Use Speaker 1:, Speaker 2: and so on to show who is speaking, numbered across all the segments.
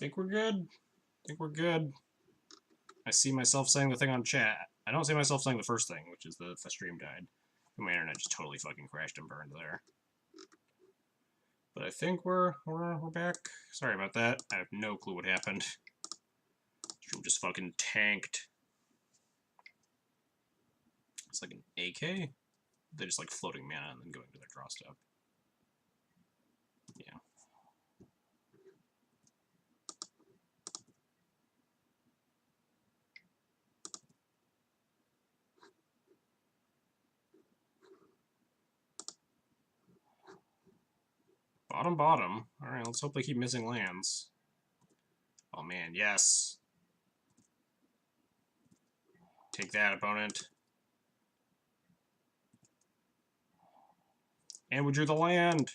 Speaker 1: think we're good. I think we're good. I see myself saying the thing on chat. I don't see myself saying the first thing, which is the stream died. My internet just totally fucking crashed and burned there. But I think we're back. Sorry about that. I have no clue what happened. Stream just fucking tanked. It's like an AK. They're just like floating mana and then going to their draw step. Yeah. Bottom. Alright, let's hope they keep missing lands. Oh man, yes. Take that, opponent. And we drew the land.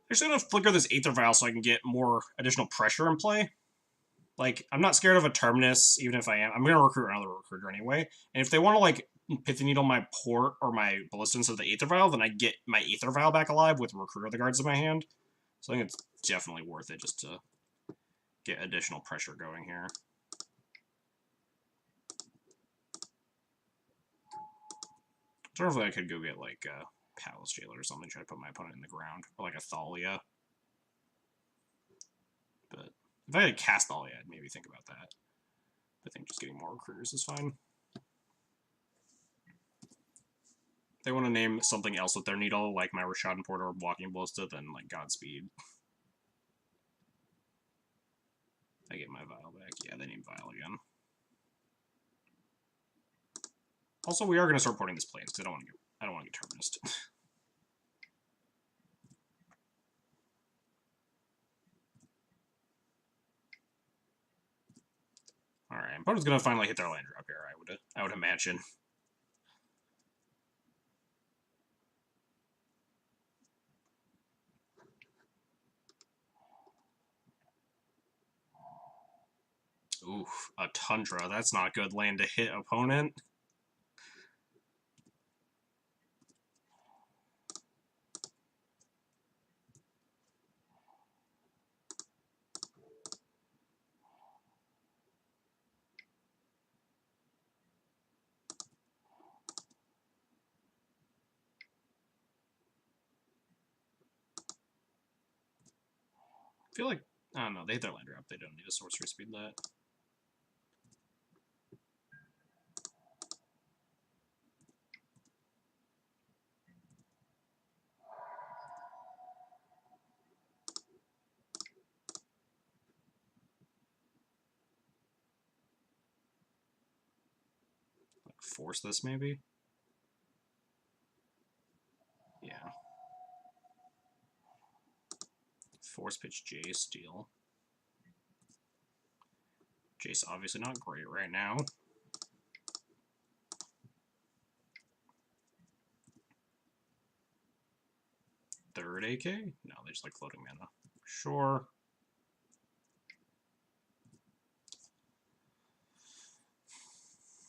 Speaker 1: I'm just gonna flicker this Aether Vial so I can get more additional pressure in play. Like, I'm not scared of a Terminus, even if I am. I'm gonna recruit another recruiter anyway. And if they want to, like, Pithy Needle my Port or my Ballista instead of the Aether Vial, then I get my Aether Vial back alive with Recruiter of the Guards in my hand. So I think it's definitely worth it just to get additional pressure going here. Alternatively, I could go get, like, Palace Jailer or something, try to put my opponent in the ground. Or, like, a Thalia. But if I had cast Thalia, I'd maybe think about that. I think just getting more recruiters is fine. If they want to name something else with their needle, like my Rashad Porter or Walking Ballista, then, like, Godspeed. I get my Vial back. Yeah, they name Vial again. Also, we are going to start porting this Plains, because I don't want to get Terminus. Alright, opponent's going to finally hit their land drop here, I would imagine. Oof, a Tundra. That's not a good land to hit opponent. I feel like, I don't know, they hit their land drop. They don't need a sorcery speed that. Like, force this, maybe? Yeah. Force pitch Jace, deal. Jace obviously not great right now. Third AK? No, they just like floating mana. Sure.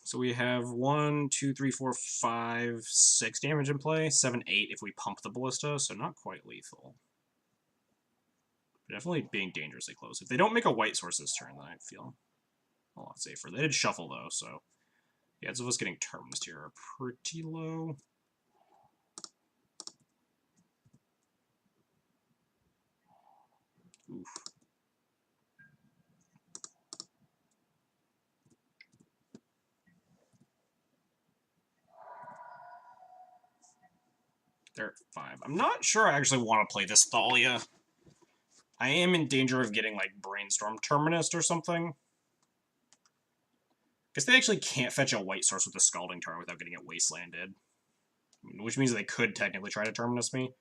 Speaker 1: So we have 1, 2, 3, 4, 5, 6 damage in play. 7, 8 if we pump the Ballista, so not quite lethal. But definitely being dangerously close. If they don't make a white source this turn, then I feel a lot safer. They did shuffle, though, so the odds of us getting Terminus here are pretty low. Oof. They're at 5. I'm not sure I actually want to play this Thalia. I am in danger of getting, like, Brainstorm Terminus or something. Guess they actually can't fetch a white source with a Scalding Tarn without getting it wastelanded. Which means they could technically try to Terminus me.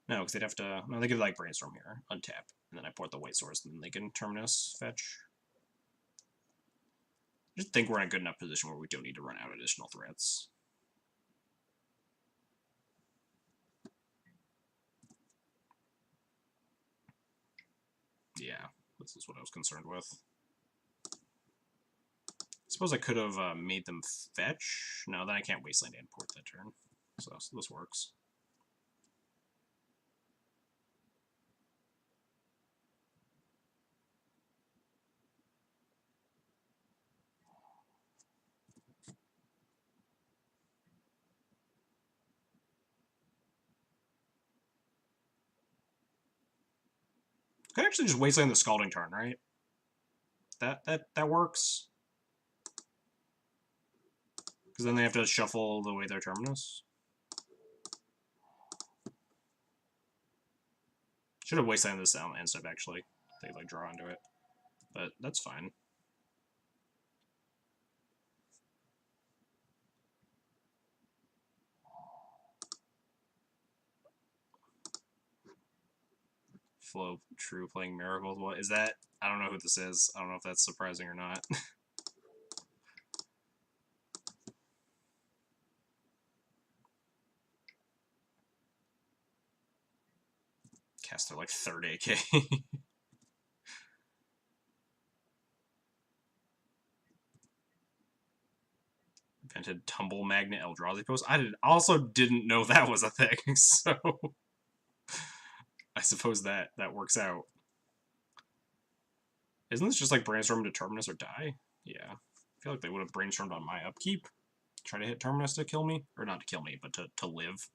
Speaker 1: No, because they'd have to... No, they could, like, Brainstorm here, untap, and then I port the white source, and then they can Terminus fetch. I just think we're in a good enough position where we don't need to run out additional threats. Yeah, this is what I was concerned with. I suppose I could have made them fetch. No, then I can't wasteland and port that turn. So this works. Could actually just wasteland the Scalding turn, right? That works. Because then they have to shuffle the way their Terminus. Should have wastelanded this out instead, actually. They like draw into it. But that's fine. Flow True playing Miracles. What is that? I don't know who this is. I don't know if that's surprising or not. Cast their like third AK. Invented Tumble Magnet Eldrazi Post. I also didn't know that was a thing, so I suppose that works out. Isn't this just like brainstorm to Terminus or die? Yeah. I feel like they would have brainstormed on my upkeep. Try to hit Terminus to kill me. Or not to kill me, but to live.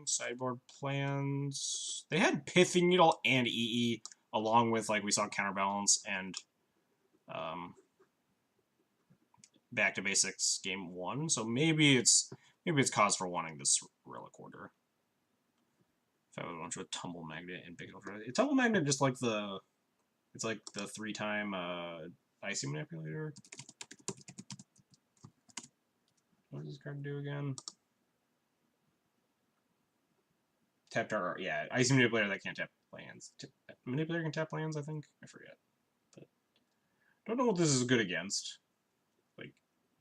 Speaker 1: Sideboard plans. They had Pithing Needle and EE, along with, like, we saw Counterbalance and Back to Basics game 1. So maybe it's cause for wanting this Relic Order. If I would want to a Tumble Magnet and Big Ultra. Tumble Magnet just like the... It's like the 3-time Icy Manipulator. What does this card do again? Tap our, yeah, Icy Manipulator that can't tap lands. Manipulator can tap lands, I think? I forget. But don't know what this is good against. Like,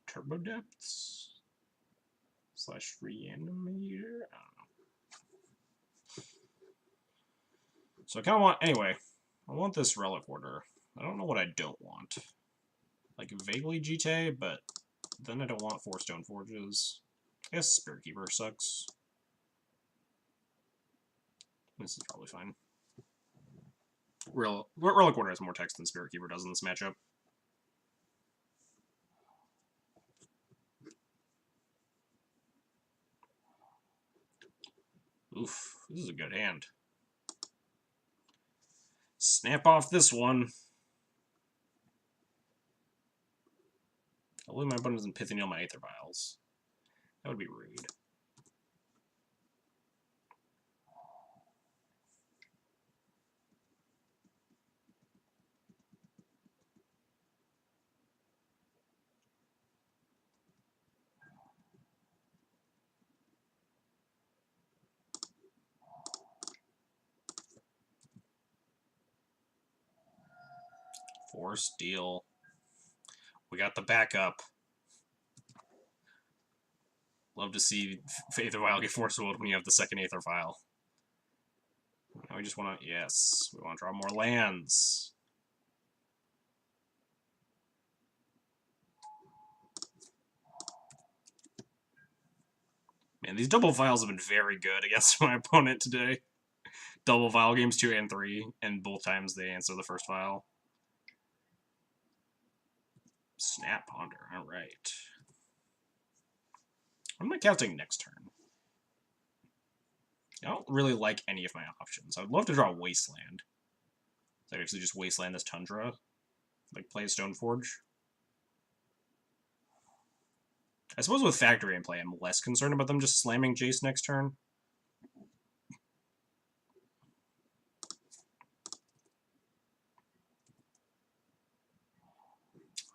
Speaker 1: Turbo Depths? / Reanimator? I don't know. So I kind of want, anyway, I want this Relic Order. I don't know what I don't want. Like, vaguely GTA, but then I don't want 4 Stone Forges. I guess Spirit Keeper sucks. This is probably fine. Relic Order has more text than Spirit Keeper does in this matchup. Oof, this is a good hand. Snap off this one. I'll leave my buttons and Pithing Needle my Aether Vials. That would be rude. Force deal. We got the backup. Love to see Aether Vial get force willed when you have the second Aether Vial. Now we just want to, yes, we want to draw more lands. Man, these double vials have been very good against my opponent today. Double vial games 2 and 3, and both times they answer the first vial. Snap Ponder, alright. What am I casting next turn? I don't really like any of my options. I would love to draw Wasteland. So I actually just Wasteland this Tundra. Like, play a Stoneforge. I suppose with Factory in play, I'm less concerned about them just slamming Jace next turn.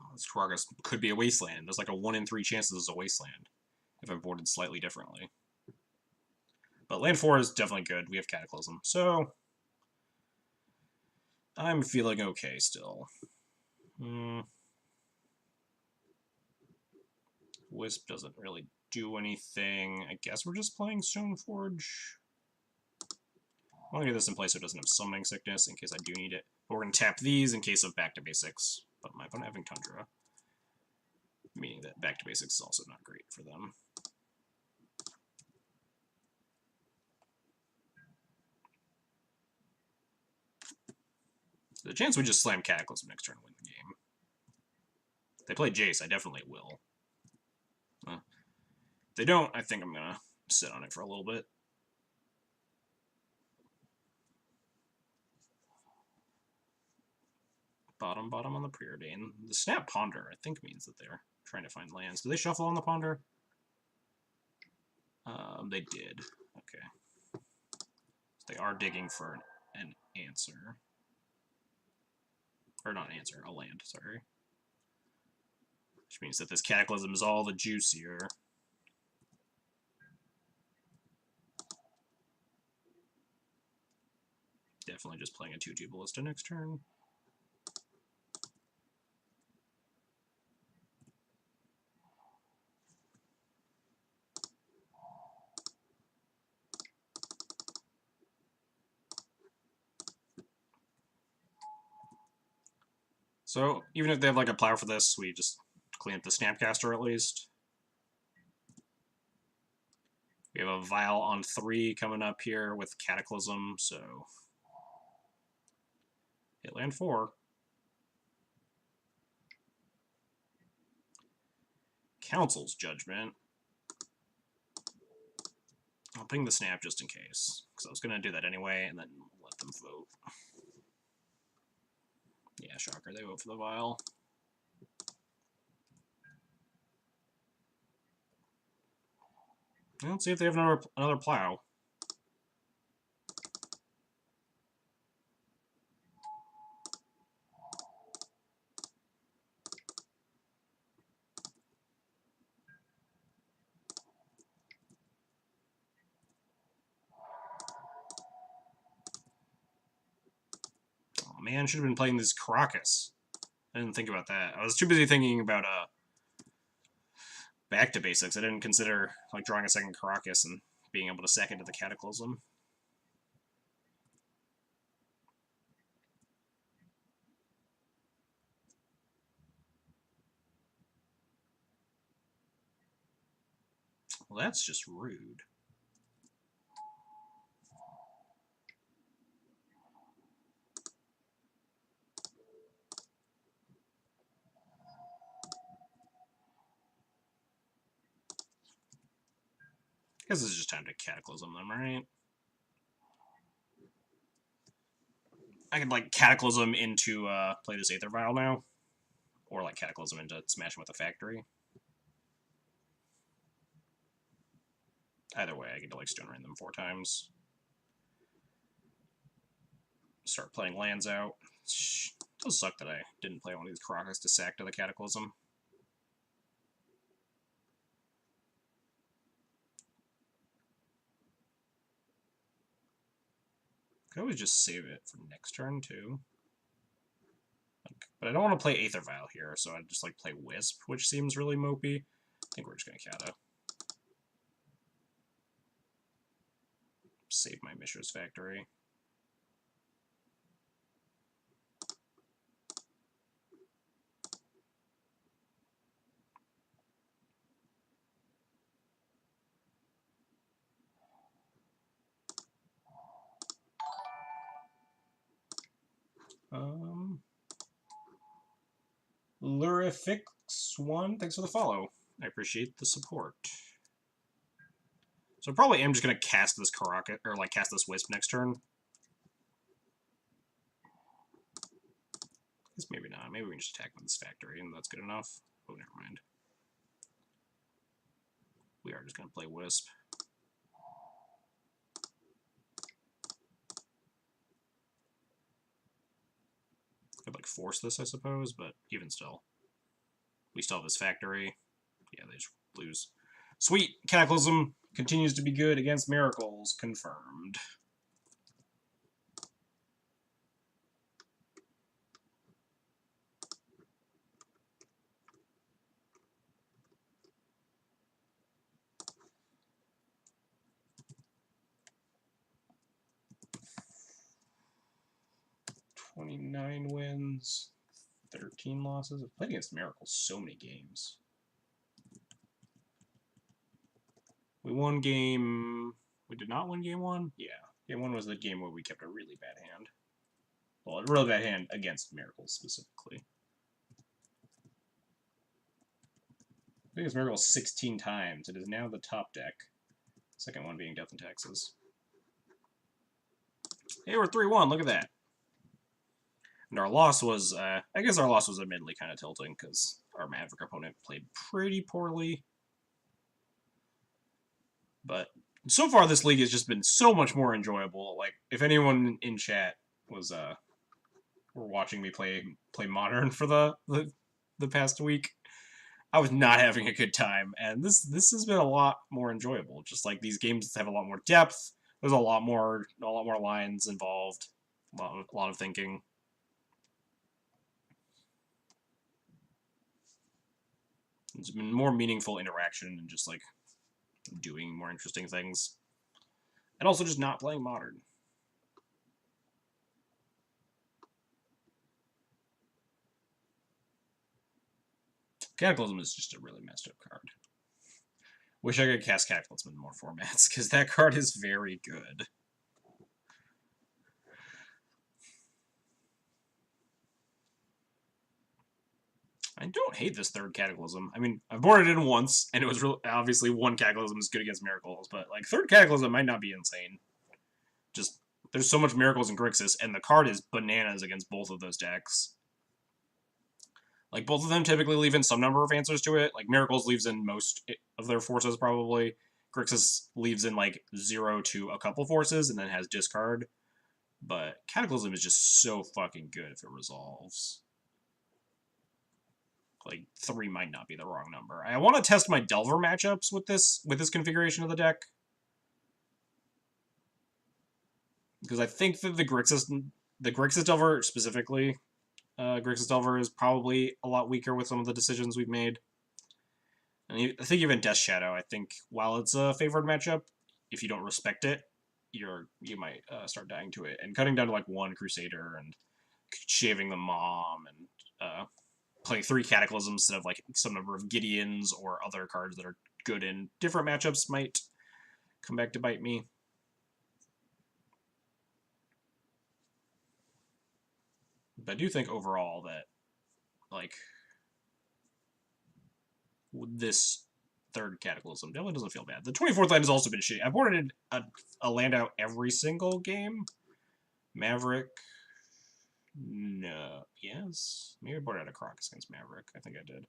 Speaker 1: Oh, this Karagas could be a Wasteland. There's like a 1 in 3 chance this is a Wasteland, if I boarded slightly differently. But land 4 is definitely good. We have Cataclysm. So, I'm feeling okay still. Wisp doesn't really do anything. I guess we're just playing Stoneforge. I want to get this in place so it doesn't have Summoning Sickness in case I do need it. But we're going to tap these in case of Back to Basics. But my opponent having Tundra. Meaning that Back to Basics is also not great for them. So the chance we just slam Cataclysm next turn and win the game. If they play Jace, I definitely will. If they don't, I think I'm going to sit on it for a little bit. Bottom on the Preordain. The Snap Ponder, I think, means that they're trying to find lands. Do they shuffle on the Ponder? They did. Okay. So they are digging for an answer. Or not an answer, a land, sorry. Which means that this Cataclysm is all the juicier. Definitely just playing a 2/2 Ballista next turn. So, even if they have like a plow for this, we just clean up the Snapcaster at least. We have a Vial on 3 coming up here with Cataclysm, so... Hit land 4. Council's Judgment. I'll ping the Snap just in case, because I was going to do that anyway, and then let them vote. Yeah, shocker, they vote for the Vial. Let's see if they have another plow. Oh man, should have been playing this Caracas. I didn't think about that. I was too busy thinking about Back to Basics. I didn't consider like drawing a second Caracas and being able to sack into the Cataclysm. Well, that's just rude. I guess this is just time to Cataclysm them, right? I could, like, Cataclysm into, play this Aether Vial now. Or, like, Cataclysm into Smash him with a Factory. Either way, I get to, like, Stone Rain them 4 times. Start playing lands out. It does suck that I didn't play one of these Caracas to sack to the Cataclysm. Could always just save it for next turn, too. But I don't want to play Aether Vial here, so I'd just, like, play Wisp, which seems really mopey. I think we're just going to Kata. Save my Mishra's Factory. Lurifix1, thanks for the follow. I appreciate the support. So probably am just gonna cast this Karaka, or like cast this Wisp next turn. I guess maybe not. Maybe we can just attack with this Factory and that's good enough. Oh, never mind. We are just gonna play Wisp. Could like force this, I suppose, but even still. We still have this Factory. Yeah, they just lose. Sweet! Cataclysm continues to be good against Miracles. Confirmed. 29 wins, 13 losses. I've played against Miracles so many games. We won game... We did not win game 1? Yeah. Game 1 was the game where we kept a really bad hand. Well, a really bad hand against Miracles, specifically. I think it's Miracles 16 times. It is now the top deck. Second one being Death and Taxes. Hey, we're 3-1. Look at that. And our loss was, I guess our loss was admittedly kind of tilting, because our Maverick opponent played pretty poorly. But so far, this league has just been so much more enjoyable. Like, if anyone in chat was, were watching me play Modern for the past week, I was not having a good time, and this has been a lot more enjoyable. Just like these games have a lot more depth. There's a lot more lines involved, a lot of thinking. It's been more meaningful interaction and just like doing more interesting things, and also just not playing Modern. Cataclysm is just a really messed up card. Wish I could cast Cataclysm in more formats, because that card is very good. I don't hate this third Cataclysm. I mean, I've boarded it in once, and it was really obviously one Cataclysm is good against Miracles, but like third Cataclysm might not be insane. Just there's so much Miracles in Grixis, and the card is bananas against both of those decks. Like both of them typically leave in some number of answers to it. Like Miracles leaves in most of their forces probably. Grixis leaves in like 0 to a couple forces, and then has discard. But Cataclysm is just so fucking good if it resolves. Like 3 might not be the wrong number. I want to test my Delver matchups with this configuration of the deck, because I think that the Grixis Delver specifically, Grixis Delver is probably a lot weaker with some of the decisions we've made. And I think even Death Shadow, I think while it's a favored matchup, if you don't respect it, you might start dying to it. And cutting down to like 1 Crusader and shaving the Mom and playing 3 Cataclysms instead of like some number of Gideons or other cards that are good in different matchups might come back to bite me. But I do think overall that, like, this third Cataclysm definitely doesn't feel bad. The 24th land has also been shitty. I've boarded a land out every single game. Maverick. No. Yes? Maybe I boarded out a Crocus against Maverick. I think I did.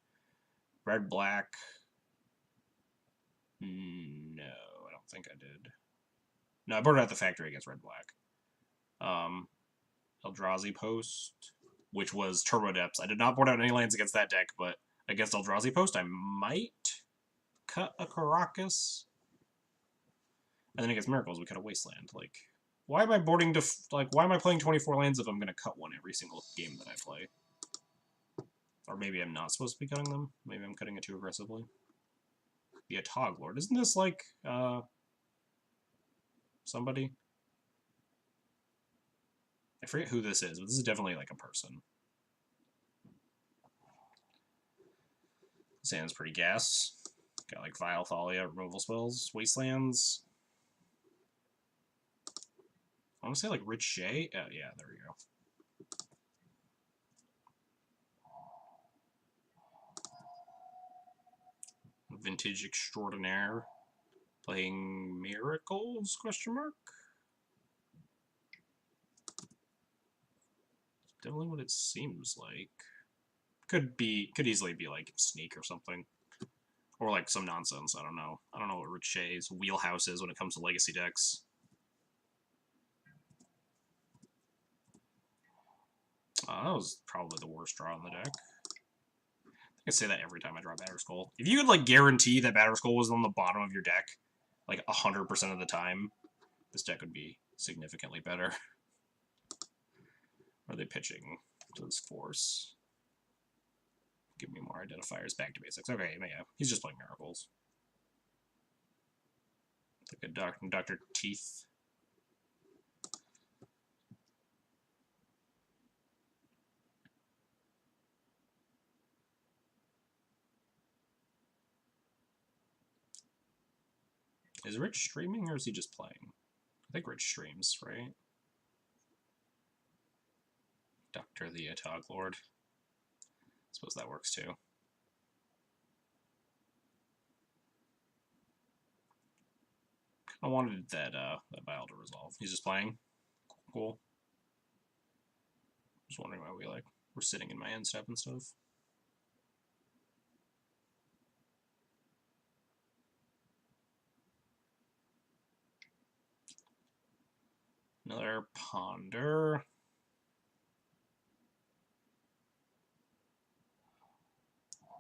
Speaker 1: Red, black. No, I don't think I did. No, I boarded out the factory against red, black. Eldrazi Post, which was Turbo Depths. I did not board out any lands against that deck, but against Eldrazi Post, I might cut a Caracas. And then against Miracles, we cut a Wasteland. Like, why am I boarding to why am I playing 24 lands if I'm going to cut one every single game that I play? Or maybe I'm not supposed to be cutting them. Maybe I'm cutting it too aggressively. The Atog Lord. Isn't this like, somebody? I forget who this is, but this is definitely like a person. Sand's pretty gas. Got like Vile Thalia, removal spells, Wastelands. I want to say like Rich Shay. Oh, yeah, there we go. Vintage Extraordinaire. Playing Miracles? Question mark. Definitely what it seems like. Could easily be like Sneak or something. Or like some nonsense, I don't know. I don't know what Rich Shay's wheelhouse is when it comes to legacy decks. That was probably the worst draw in the deck. I say that every time I draw Batterskull. If you could like guarantee that Batterskull was on the bottom of your deck, like 100% of the time, this deck would be significantly better. Are they pitching to this force? Give me more identifiers. Back to basics. Okay, yeah, he's just playing Miracles. Like a Dr. Teeth. Is Rich streaming or is he just playing? I think Rich streams, right? Dr. the Atog Lord. I suppose that works too. I wanted that Bile to resolve. He's just playing. Cool. Just wondering why we're sitting in my end step and stuff. Another Ponder.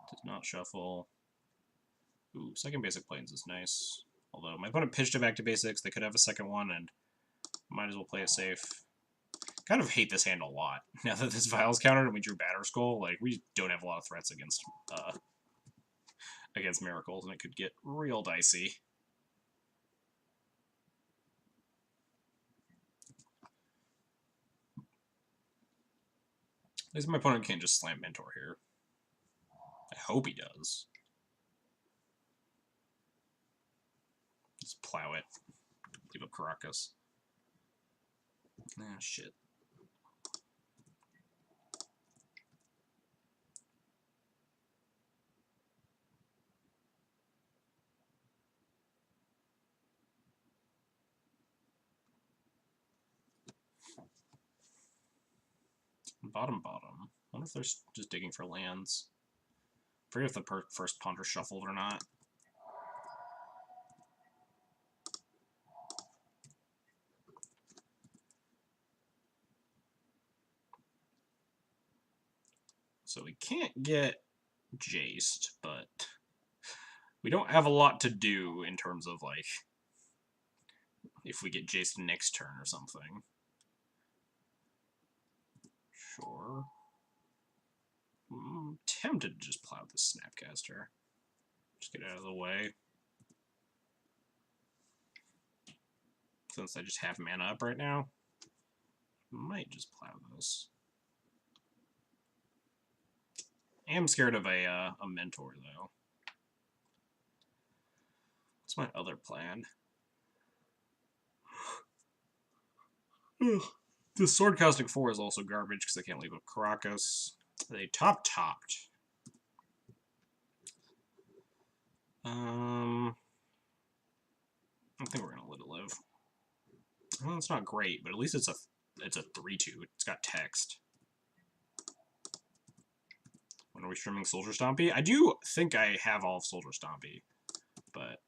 Speaker 1: Does not shuffle. Ooh, second basic planes is nice. Although my opponent pitched it back to basics, they could have a second one, and might as well play it safe. Kind of hate this hand a lot. Now that this Vile's countered and we drew Batter Skull, like, we don't have a lot of threats against Miracles, and it could get real dicey. At least my opponent can't just slam Mentor here. I hope he does. Just plow it. Leave up Caracas. Ah, shit. Bottom. I wonder if they're just digging for lands. I forget if the first Ponder shuffled or not. So we can't get Jaced, but we don't have a lot to do in terms of, like, if we get Jaced next turn or something. Sure. I'm tempted to just plow this Snapcaster. Just get out of the way. Since I just have mana up right now, might just plow this. I am scared of a Mentor, though. What's my other plan? The Sword Caustic 4 is also garbage because I can't leave up Caracas. They topped. I think we're gonna let it live. Well, it's not great, but at least it's a 3/2. It's got text. When are we streaming Soldier Stompy? I do think I have all of Soldier Stompy, but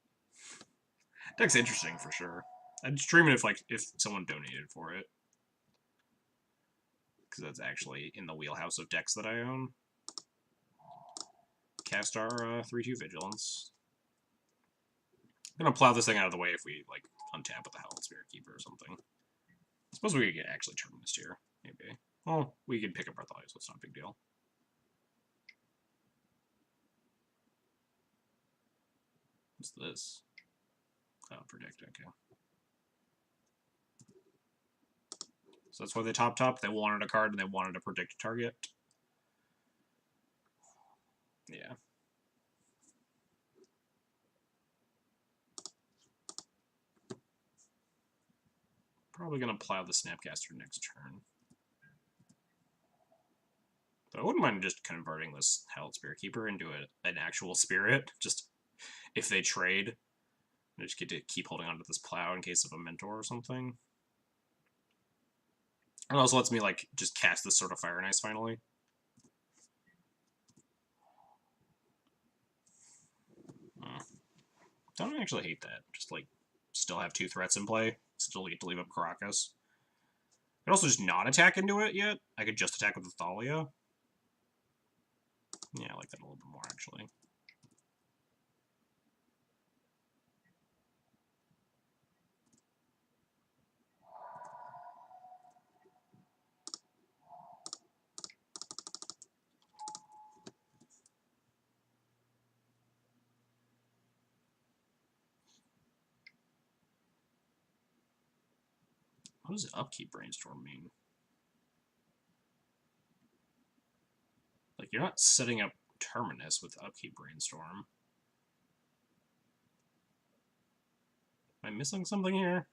Speaker 1: deck's interesting for sure. I'd stream it if someone donated for it, because that's actually in the wheelhouse of decks that I own. Cast our 3/2 Vigilance. I'm gonna plow this thing out of the way if we like untap with the Howled Spirit Keeper or something. I suppose we could get actually Terminus here, maybe. Well, we could pick up Bartholomew, so it's not a big deal. What's this? Oh, predict, okay. So that's why they top. They wanted a card and they wanted to predict a target. Yeah. Probably gonna plow the Snapcaster next turn. But I wouldn't mind just converting this Howled Spirit Keeper into an actual spirit. Just if they trade, I just get to keep holding onto this plow in case of a Mentor or something. It also lets me like just cast this sort of Fire and Ice finally. Don't actually hate that. Just like still have 2 threats in play. Still get to leave up Caracas. I could also just not attack into it yet. I could just attack with the Thalia. Yeah, I like that a little bit more actually. What does Upkeep Brainstorm mean? Like, you're not setting up Terminus with Upkeep Brainstorm. Am I missing something here?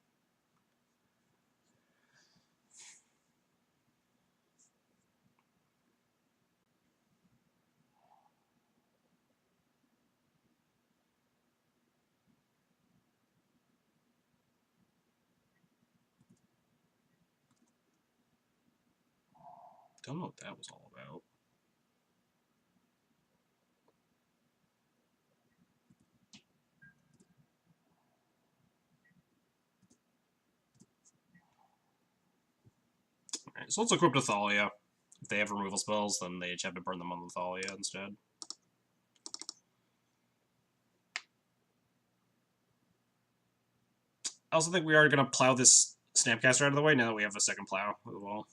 Speaker 1: Don't know what that was all about. Alright, so let's equip to Thalia. If they have removal spells, then they each have to burn them on the Thalia instead. I also think we are going to plow this Snapcaster out of the way now that we have a second plow as well.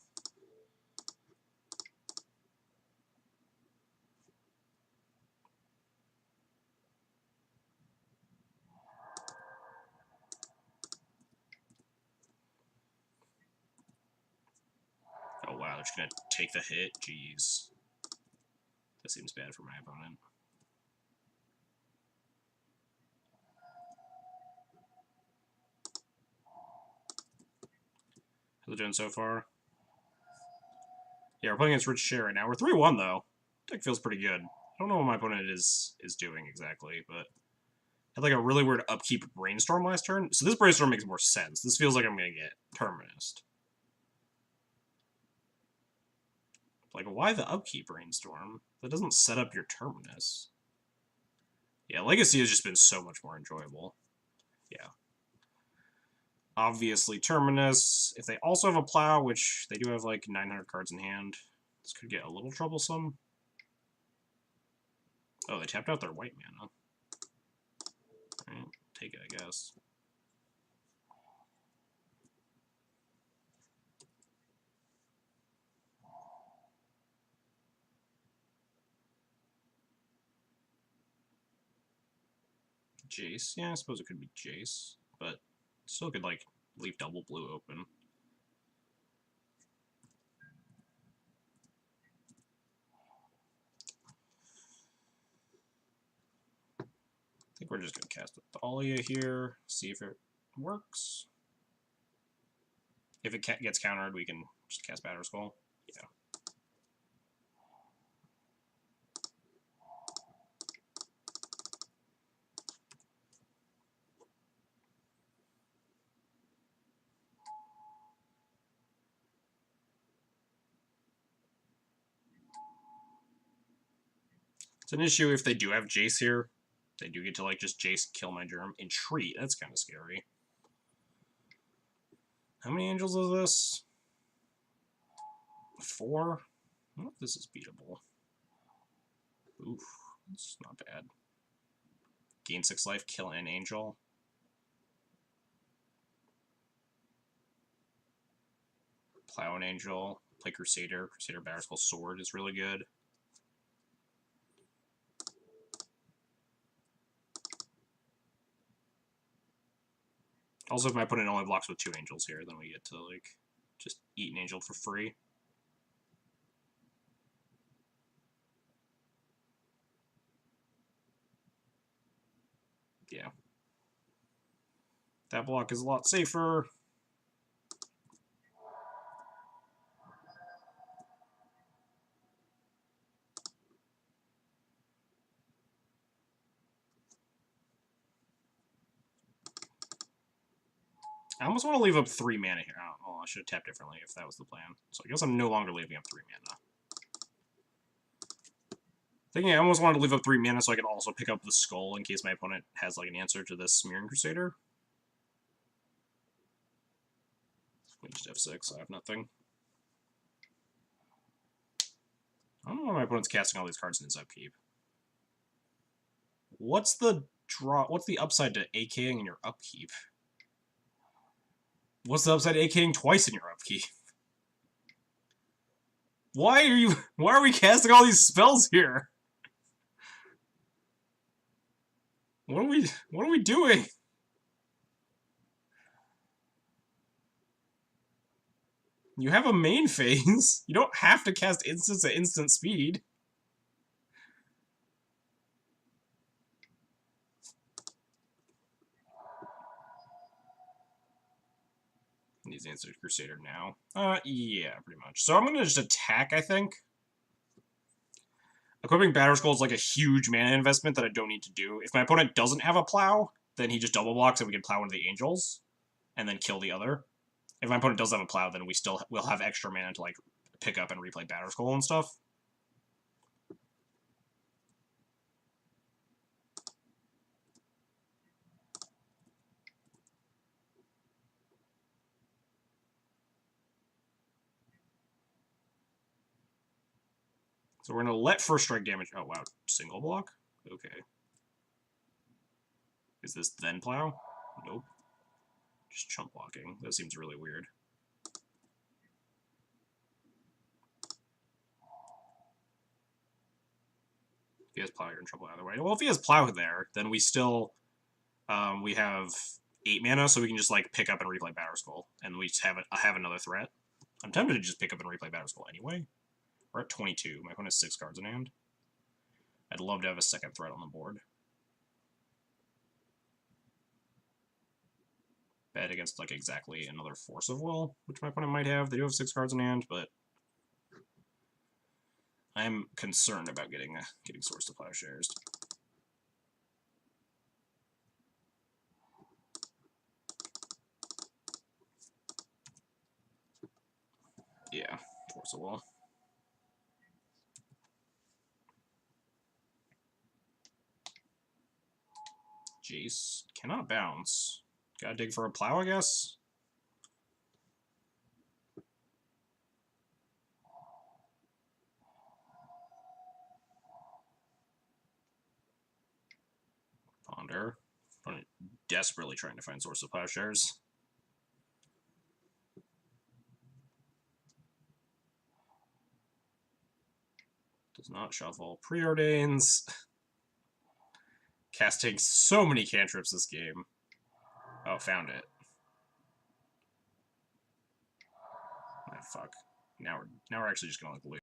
Speaker 1: Oh wow, they're just going to take the hit? Jeez. That seems bad for my opponent. How's it doing so far? Yeah, we're playing against Rich Share right now. We're 3-1 though. Deck feels pretty good. I don't know what my opponent is doing exactly, but had like a really weird upkeep Brainstorm last turn. So this Brainstorm makes more sense. This feels like I'm gonna get Terminist. Like, why the upkeep Brainstorm? That doesn't set up your Terminus. Yeah, Legacy has just been so much more enjoyable. Yeah. Obviously Terminus. If they also have a Plow, which they do have like 900 cards in hand, this could get a little troublesome. Oh, they tapped out their white mana. Alright, take it, I guess. Jace? Yeah, I suppose it could be Jace, but still could, like, leave double blue open. I think we're just going to cast a Thalia here, see if it works. If it gets countered, we can just cast Batterskull. Yeah. It's an issue if they do have Jace here. They do get to, like, just Jace kill my Germ. Entreat, that's kind of scary. How many angels is this? 4? I don't know if this is beatable. Oof, that's not bad. Gain 6 life, kill an angel. Plow an angel, play Crusader. Crusader Batterskull Sword is really good. Also, if my opponent only blocks with 2 angels here, then we get to, like, just eat an angel for free. Yeah. That block is a lot safer. I almost want to leave up 3 mana here. Oh, I should have tapped differently if that was the plan. So I guess I'm no longer leaving up 3 mana. Thinking I almost wanted to leave up 3 mana so I could also pick up the Skull in case my opponent has, like, an answer to this Smearing Crusader. We just have 6, I have nothing. I don't know why my opponent's casting all these cards in his upkeep. What's the upside to AKing in your upkeep? What's the upside to AKing twice in your upkeep? Why are we casting all these spells here? What are we doing? You have a main phase. You don't have to cast instants at instant speed. He's the Ancient Crusader now. Yeah, pretty much. So I'm gonna just attack, I think. Equipping Batter Skull is like a huge mana investment that I don't need to do. If my opponent doesn't have a plow, then he just double blocks and we can plow into the Angels, and then kill the other. If my opponent does have a plow, then we'll have extra mana to like pick up and replay Batter Skull and stuff. So we're going to let first strike damage... Oh, wow. Single block? Okay. Is this then plow? Nope. Just chump blocking. That seems really weird. If he has plow, you're in trouble either way. Well, if he has plow there, then we still... we have 8 mana, so we can just, like, pick up and replay Batter Skull. And we just have another threat. I'm tempted to just pick up and replay Batter Skull anyway. We're at 22. My opponent has 6 cards in hand. I'd love to have a second threat on the board. Bet against, like, exactly another Force of Will, which my opponent might have. They do have 6 cards in hand, but I'm concerned about getting Swords to Plowshares. Yeah, Force of Will. Jace cannot bounce. Gotta dig for a plow, I guess. Ponder. Desperately trying to find Source of Plowshares. Does not shuffle. Preordains. Casting so many cantrips this game. Oh, found it. Ah, fuck. Now we're actually just gonna like lose.